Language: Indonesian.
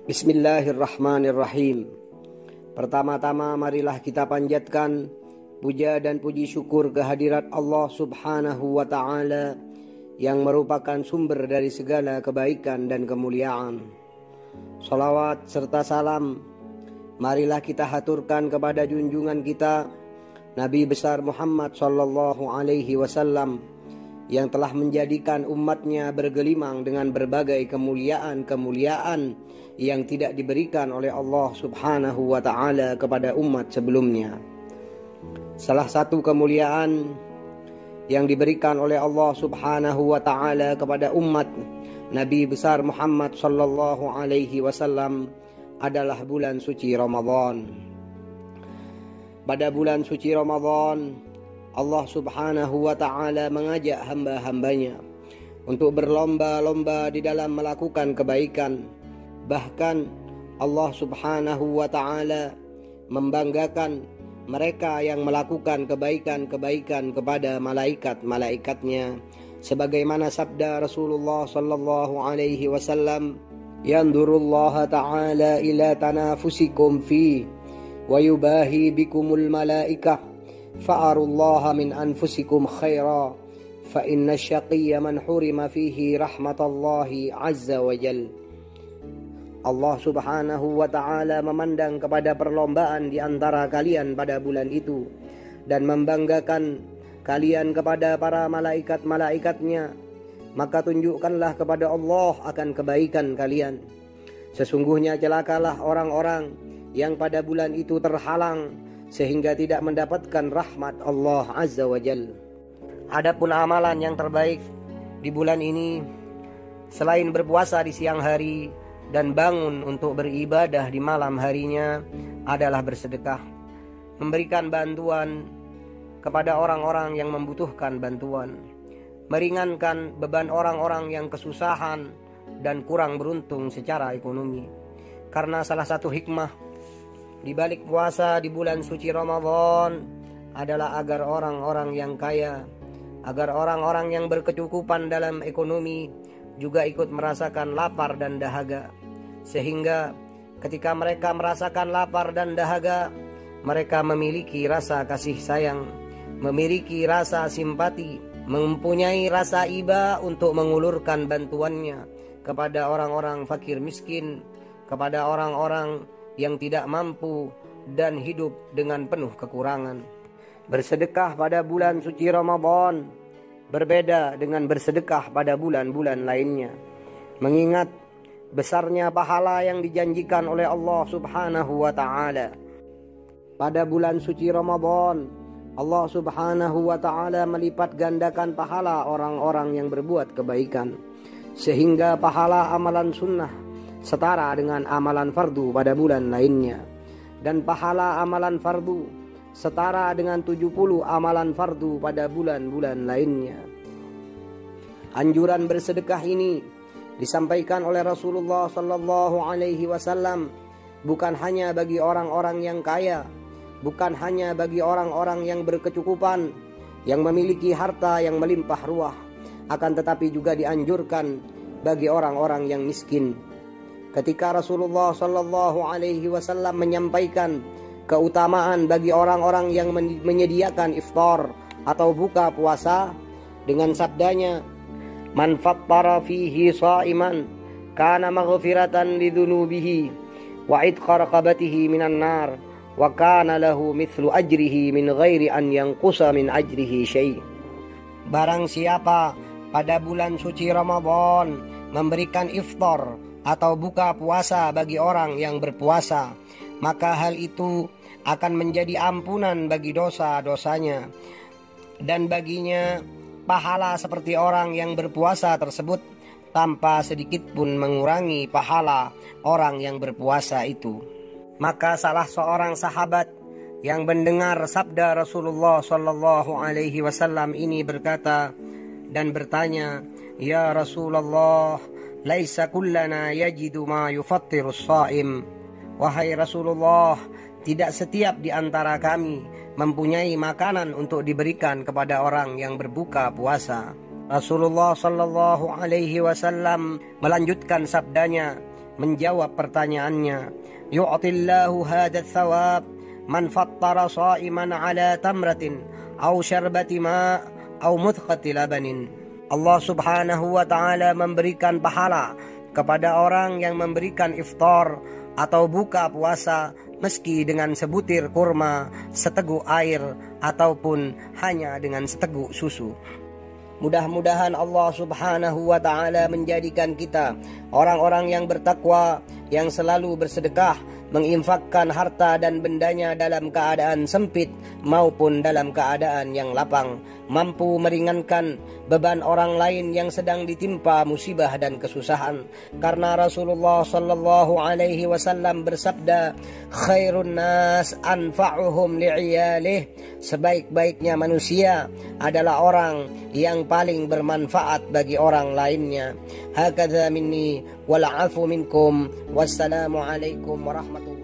Bismillahirrahmanirrahim. Pertama-tama marilah kita panjatkan puja dan puji syukur kehadirat Allah Subhanahu wa ta'ala yang merupakan sumber dari segala kebaikan dan kemuliaan. Salawat serta salam marilah kita haturkan kepada junjungan kita Nabi besar Muhammad sallallahu alaihi wasallam yang telah menjadikan umatnya bergelimang dengan berbagai kemuliaan-kemuliaan yang tidak diberikan oleh Allah Subhanahu wa ta'ala kepada umat sebelumnya. Salah satu kemuliaan yang diberikan oleh Allah Subhanahu wa ta'ala kepada umat Nabi besar Muhammad sallallahu alaihi wasallam adalah bulan suci Ramadan. Pada bulan suci Ramadan, Allah Subhanahu wa ta'ala mengajak hamba-hambanya untuk berlomba-lomba di dalam melakukan kebaikan. Bahkan Allah Subhanahu wa ta'ala membanggakan mereka yang melakukan kebaikan-kebaikan kepada malaikat-malaikatnya, sebagaimana sabda Rasulullah sallallahu alaihi wasallam, "Yandurullaha ta'ala ila tanafusikum fi wa yubahi bikumul malaikah fa'arullaha min anfusikum khaira fa inna syaqiyya man hurima fihi rahmatallahi azza wa jal." Allah Subhanahu wa ta'ala memandang kepada perlombaan di antara kalian pada bulan itu dan membanggakan kalian kepada para malaikat-malaikatnya, maka tunjukkanlah kepada Allah akan kebaikan kalian. Sesungguhnya celakalah orang-orang yang pada bulan itu terhalang sehingga tidak mendapatkan rahmat Allah Azza wa Jal. Adapun amalan yang terbaik di bulan ini, selain berpuasa di siang hari dan bangun untuk beribadah di malam harinya, adalah bersedekah, memberikan bantuan kepada orang-orang yang membutuhkan bantuan, meringankan beban orang-orang yang kesusahan dan kurang beruntung secara ekonomi. Karena salah satu hikmah di balik puasa di bulan suci Ramadan adalah agar orang-orang yang kaya, agar orang-orang yang berkecukupan dalam ekonomi juga ikut merasakan lapar dan dahaga. Sehingga ketika mereka merasakan lapar dan dahaga, mereka memiliki rasa kasih sayang, memiliki rasa simpati, mempunyai rasa iba untuk mengulurkan bantuannya kepada orang-orang fakir miskin, kepada orang-orang yang tidak mampu dan hidup dengan penuh kekurangan. Bersedekah pada bulan suci Ramadan berbeda dengan bersedekah pada bulan-bulan lainnya, mengingat besarnya pahala yang dijanjikan oleh Allah Subhanahu wa ta'ala. Pada bulan suci Ramadan, Allah Subhanahu wa ta'ala melipat gandakan pahala orang-orang yang berbuat kebaikan, sehingga pahala amalan sunnah setara dengan amalan fardu pada bulan lainnya, dan pahala amalan fardu setara dengan 70 amalan fardu pada bulan-bulan lainnya. Anjuran bersedekah ini disampaikan oleh Rasulullah sallallahu alaihi wasallam bukan hanya bagi orang-orang yang kaya, bukan hanya bagi orang-orang yang berkecukupan, yang memiliki harta yang melimpah ruah, akan tetapi juga dianjurkan bagi orang-orang yang miskin. Ketika Rasulullah sallallahu alaihi wasallam menyampaikan keutamaan bagi orang-orang yang menyediakan iftar atau buka puasa dengan sabdanya, "Man fattara fihi sha'iman kana maghfiratan lidzunubihi wa idqa raqabatihi minan nar wa kana lahu mithlu ajrihi min ghairi an yanqusa min ajrihi syai'." Barang siapa pada bulan suci Ramadan memberikan iftar atau buka puasa bagi orang yang berpuasa, maka hal itu akan menjadi ampunan bagi dosa-dosanya, dan baginya pahala seperti orang yang berpuasa tersebut tanpa sedikit pun mengurangi pahala orang yang berpuasa itu. Maka salah seorang sahabat yang mendengar sabda Rasulullah sallallahu alaihi wasallam ini berkata dan bertanya, "Ya Rasulullah, laisa kullana yajidu ma yufattiru shaim." Wahai Rasulullah, tidak setiap di antara kami mempunyai makanan untuk diberikan kepada orang yang berbuka puasa. Rasulullah sallallahu alaihi wasallam melanjutkan sabdanya, menjawab pertanyaannya. Yu'tillahu hadha thawab man fattara sha'iman ala tamratin aw syarbati ma aw mudghati labanin. Allah Subhanahu wa ta'ala memberikan pahala kepada orang yang memberikan iftar atau buka puasa meski dengan sebutir kurma, seteguk air, ataupun hanya dengan seteguk susu. Mudah-mudahan Allah Subhanahu wa ta'ala menjadikan kita orang-orang yang bertakwa, yang selalu bersedekah, menginfakkan harta dan bendanya dalam keadaan sempit maupun dalam keadaan yang lapang, mampu meringankan beban orang lain yang sedang ditimpa musibah dan kesusahan. Karena Rasulullah sallallahu alaihi wasallam bersabda, khairun nas anfa'uhum li'iyalih, sebaik-baiknya manusia adalah orang yang paling bermanfaat bagi orang lainnya. Hakadha minni wal afu minkum. Wassalamu alaikum warahmatullahi wabarakatuh.